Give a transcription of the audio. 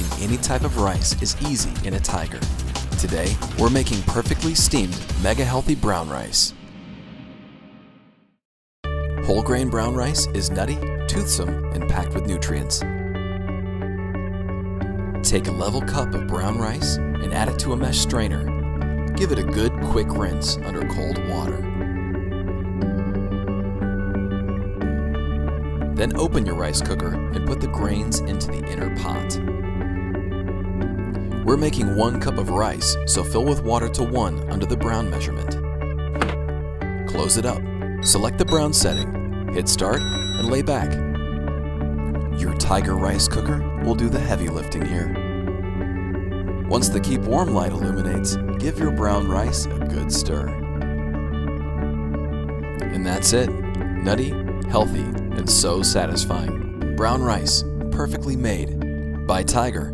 Making any type of rice is easy in a Tiger. Today, we're making perfectly steamed, mega healthy brown rice. Whole grain brown rice is nutty, toothsome, and packed with nutrients. Take a level cup of brown rice and add it to a mesh strainer. Give it a good, quick rinse under cold water. Then open your rice cooker and put the grains into the inner pot. We're making 1 cup of rice, so fill with water to 1 under the brown measurement. Close it up. Select the brown setting, hit start, and lay back. Your Tiger rice cooker will do the heavy lifting here. Once the keep warm light illuminates, give your brown rice a good stir. And that's it. Nutty, healthy, and so satisfying. Brown rice, perfectly made by Tiger.